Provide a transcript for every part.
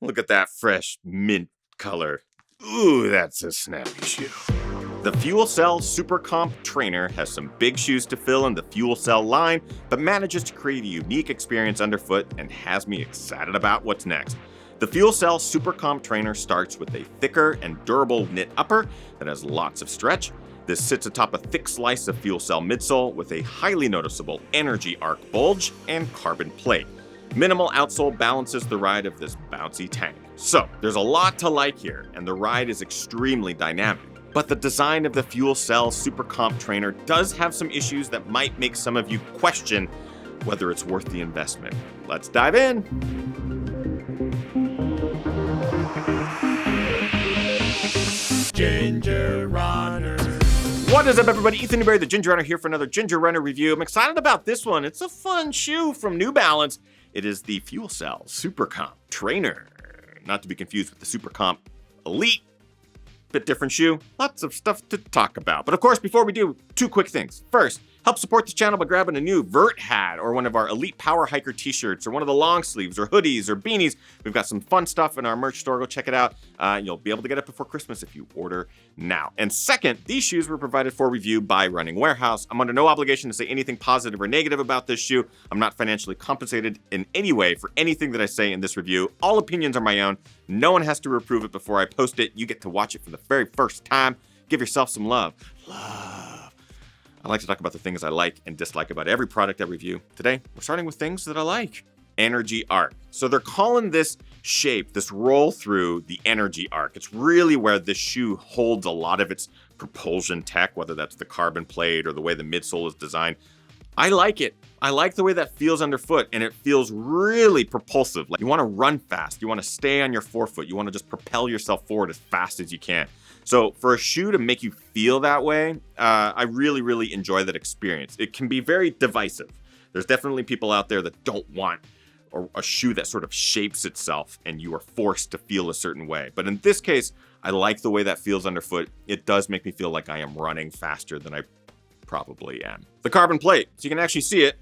Look at that fresh mint color. Ooh, that's a snappy shoe. The FuelCell SuperComp Trainer has some big shoes to fill in the FuelCell line, but manages to create a unique experience underfoot and has me excited about what's next. The FuelCell SuperComp Trainer starts with a thicker and durable knit upper that has lots of stretch. This sits atop a thick slice of FuelCell midsole with a highly noticeable energy arc bulge and carbon plate. Minimal outsole balances the ride of this bouncy tank. So, there's a lot to like here, and the ride is extremely dynamic. But the design of the FuelCell SuperComp Trainer does have some issues that might make some of you question whether it's worth the investment. Let's dive in. Ginger Runner. What is up, everybody? Ethan Newberry, the Ginger Runner, here for another Ginger Runner review. I'm excited about this one. It's a fun shoe from New Balance. It is the FuelCell SuperComp Trainer. Not to be confused with the SuperComp Elite. Bit different shoe. Lots of stuff to talk about. But of course, before we do, two quick things. First, help support this channel by grabbing a new Vert hat or one of our Elite Power Hiker t-shirts or one of the long sleeves or hoodies or beanies. We've got some fun stuff in our merch store. Go check it out. You'll be able to get it before Christmas if you order now. And second, these shoes were provided for review by Running Warehouse. I'm under no obligation to say anything positive or negative about this shoe. I'm not financially compensated in any way for anything that I say in this review. All opinions are my own. No one has to approve it before I post it. You get to watch it for the very first time. Give yourself some love. I like to talk about the things I like and dislike about every product I review. Today, we're starting with things that I like. Energy arc. So they're calling this shape, this roll through, the energy arc. It's really where this shoe holds a lot of its propulsion tech, whether that's the carbon plate or the way the midsole is designed. I like it. I like the way that feels underfoot, and it feels really propulsive. Like you want to run fast. You want to stay on your forefoot. You want to just propel yourself forward as fast as you can. So for a shoe to make you feel that way, I really, really enjoy that experience. It can be very divisive. There's definitely people out there that don't want a shoe that sort of shapes itself and you are forced to feel a certain way. But in this case, I like the way that feels underfoot. It does make me feel like I am running faster than I probably am. The carbon plate, so you can actually see it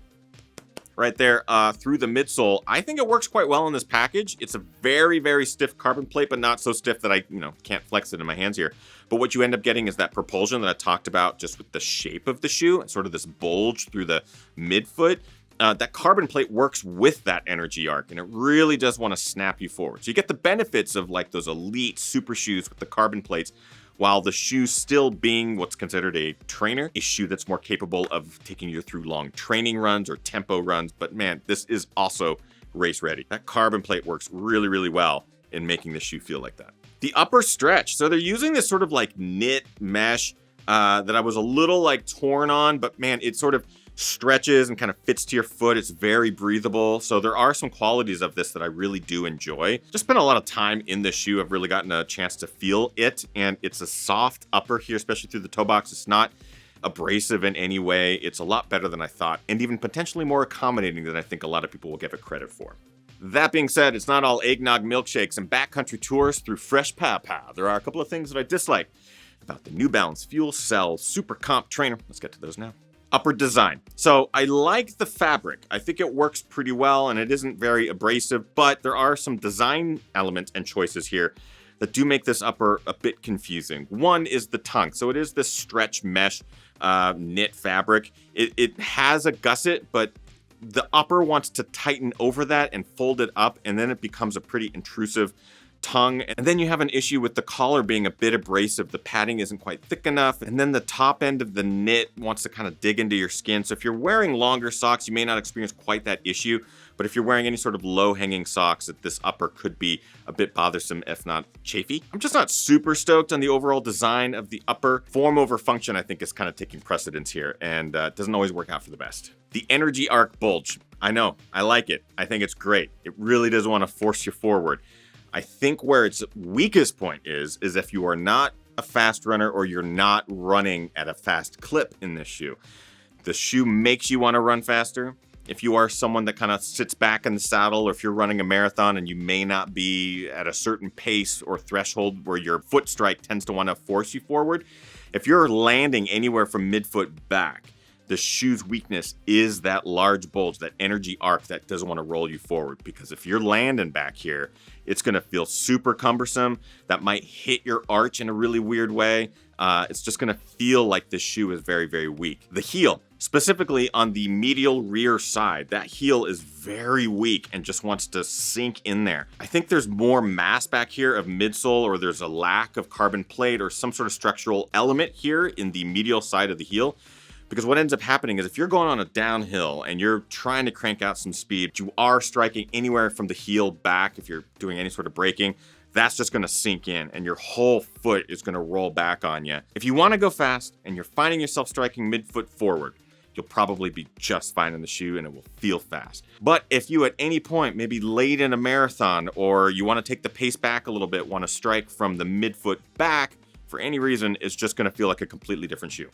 right there through the midsole. I think it works quite well in this package. It's a very, very stiff carbon plate, but not so stiff that I, can't flex it in my hands here. But what you end up getting is that propulsion that I talked about just with the shape of the shoe, sort of this bulge through the midfoot. That carbon plate works with that energy arc, and it really does want to snap you forward. So you get the benefits of like those elite super shoes with the carbon plates, while the shoe still being what's considered a trainer, a shoe that's more capable of taking you through long training runs or tempo runs. But man, this is also race ready. That carbon plate works really, really well in making the shoe feel like that. The upper stretch. So they're using this sort of like knit mesh that I was a little like torn on, but man, it sort of stretches and kind of fits to your foot. It's very breathable. So there are some qualities of this that I really do enjoy. Just spent a lot of time in the shoe. I've really gotten a chance to feel it. And it's a soft upper here, especially through the toe box. It's not abrasive in any way. It's a lot better than I thought, and even potentially more accommodating than I think a lot of people will give it credit for. That being said, it's not all eggnog milkshakes and backcountry tours through fresh pow-pow. There are a couple of things that I dislike about the New Balance FuelCell SuperComp Trainer. Let's get to those now. Upper design. So I like the fabric. I think it works pretty well and it isn't very abrasive, but there are some design elements and choices here that do make this upper a bit confusing. One is the tongue. So it is this stretch mesh knit fabric. It has a gusset, but the upper wants to tighten over that and fold it up, and then it becomes a pretty intrusive tongue. And then you have an issue with the collar being a bit abrasive. The padding isn't quite thick enough. And then the top end of the knit wants to kind of dig into your skin. So if you're wearing longer socks, you may not experience quite that issue. But if you're wearing any sort of low-hanging socks, this upper could be a bit bothersome, if not chafy. I'm just not super stoked on the overall design of the upper. Form over function, I think, is kind of taking precedence here, and it doesn't always work out for the best. The energy arc bulge. I know, I like it. I think it's great. It really does want to force you forward. I think where its weakest point is if you are not a fast runner or you're not running at a fast clip in this shoe. The shoe makes you want to run faster. If you are someone that kind of sits back in the saddle, or if you're running a marathon and you may not be at a certain pace or threshold where your foot strike tends to want to force you forward, if you're landing anywhere from midfoot back, the shoe's weakness is that large bulge, that energy arc that doesn't want to roll you forward. Because if you're landing back here, it's going to feel super cumbersome. That might hit your arch in a really weird way. It's just going to feel like this shoe is very, very weak. The heel, specifically on the medial rear side, that heel is very weak and just wants to sink in there. I think there's more mass back here of midsole, or there's a lack of carbon plate or some sort of structural element here in the medial side of the heel. Because what ends up happening is if you're going on a downhill and you're trying to crank out some speed, you are striking anywhere from the heel back. If you're doing any sort of braking, that's just gonna sink in and your whole foot is gonna roll back on you. If you wanna go fast and you're finding yourself striking midfoot forward, you'll probably be just fine in the shoe and it will feel fast. But if you at any point, maybe late in a marathon, or you wanna take the pace back a little bit, wanna strike from the midfoot back, for any reason, it's just gonna feel like a completely different shoe.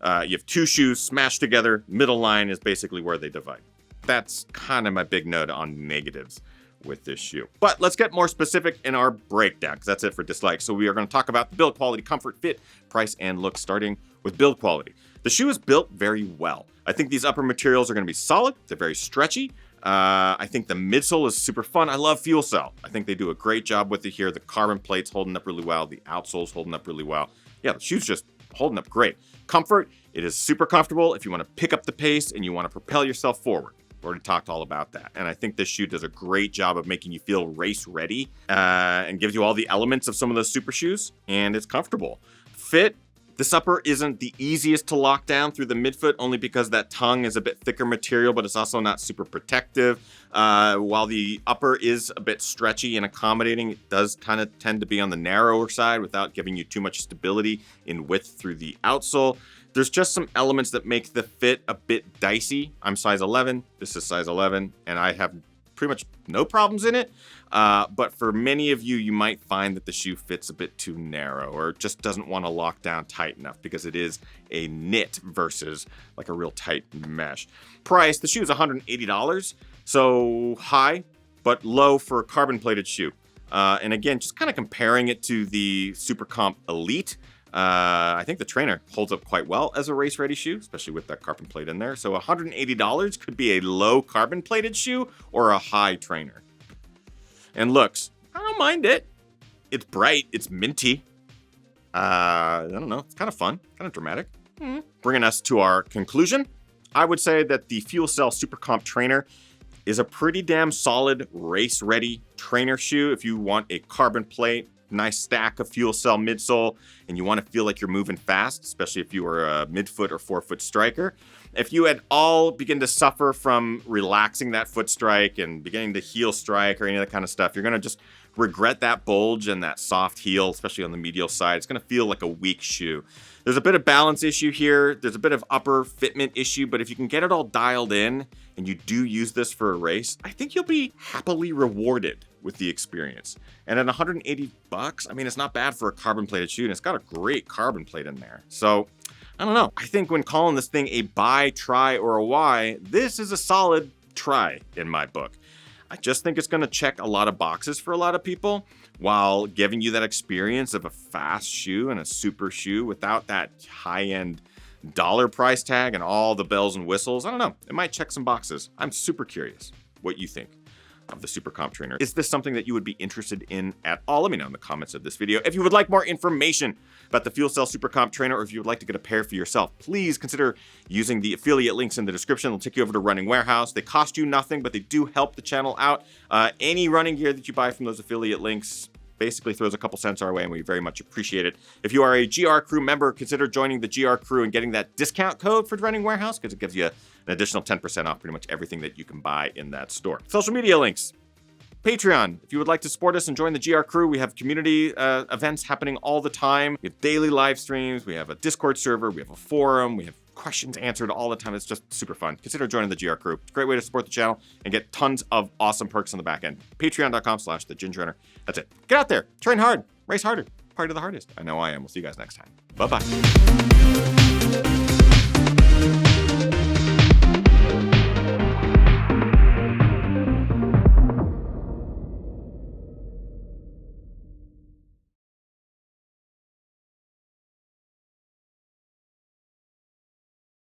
You have two shoes smashed together, middle line is basically where they divide. That's kind of my big note on negatives with this shoe. But let's get more specific in our breakdown, because that's it for dislikes. So we are going to talk about the build quality, comfort, fit, price, and look, starting with build quality. The shoe is built very well. I think these upper materials are going to be solid. They're very stretchy. I think the midsole is super fun. I love FuelCell. I think they do a great job with it here. The carbon plate's holding up really well. The outsole's holding up really well. Yeah, the shoe's just holding up great. Comfort, it is super comfortable if you want to pick up the pace and you want to propel yourself forward. We've already talked all about that. And I think this shoe does a great job of making you feel race ready and gives you all the elements of some of those super shoes, and it's comfortable. Fit, this upper isn't the easiest to lock down through the midfoot, only because that tongue is a bit thicker material, but it's also not super protective. While the upper is a bit stretchy and accommodating, it does kind of tend to be on the narrower side without giving you too much stability in width through the outsole. There's just some elements that make the fit a bit dicey. I'm size 11, this is size 11, and I have pretty much no problems in it. But for many of you, you might find that the shoe fits a bit too narrow or just doesn't want to lock down tight enough because it is a knit versus like a real tight mesh. Price, the shoe is $180. So high, but low for a carbon plated shoe. And again, just kind of comparing it to the SuperComp Elite, I think the trainer holds up quite well as a race-ready shoe, especially with that carbon plate in there. So $180 could be a low carbon-plated shoe or a high trainer. And looks, I don't mind it. It's bright, it's minty. I don't know, it's kind of fun, kind of dramatic. Bringing us to our conclusion, I would say that the FuelCell SuperComp Trainer is a pretty damn solid race-ready trainer shoe if you want a carbon plate, nice stack of FuelCell midsole, and you want to feel like you're moving fast, especially if you are a midfoot or forefoot striker. If you at all begin to suffer from relaxing that foot strike and beginning to heel strike or any of that kind of stuff, you're going to just regret that bulge and that soft heel, especially on the medial side. It's going to feel like a weak shoe. There's a bit of balance issue here. There's a bit of upper fitment issue, but if you can get it all dialed in and you do use this for a race, I think you'll be happily rewarded with the experience. And at 180 bucks, I mean, it's not bad for a carbon plated shoe, and it's got a great carbon plate in there. So I don't know. I think when calling this thing a buy, try, or a why, this is a solid try in my book. I just think it's going to check a lot of boxes for a lot of people while giving you that experience of a fast shoe and a super shoe without that high-end dollar price tag and all the bells and whistles. I don't know. It might check some boxes. I'm super curious what you think of the SuperComp Trainer. Is this something that you would be interested in at all? Let me know in the comments of this video. If you would like more information about the FuelCell SuperComp Trainer, or if you would like to get a pair for yourself, please consider using the affiliate links in the description. They'll take you over to Running Warehouse. They cost you nothing, but they do help the channel out. Any running gear that you buy from those affiliate links basically throws a couple cents our way, and we very much appreciate it. If you are a GR Crew member, consider joining the GR Crew and getting that discount code for Running Warehouse, because it gives you an additional 10% off pretty much everything that you can buy in that store. Social media links. Patreon, if you would like to support us and join the GR Crew, we have community events happening all the time. We have daily live streams, we have a Discord server, we have a forum, we have questions answered all the time. It's just super fun. Consider joining the GR Crew. Great way to support the channel and get tons of awesome perks on the back end. Patreon.com/thegingerrunner. That's it. Get out there, train hard, race harder, party the hardest. I know I am. We'll see you guys next time. Bye-bye.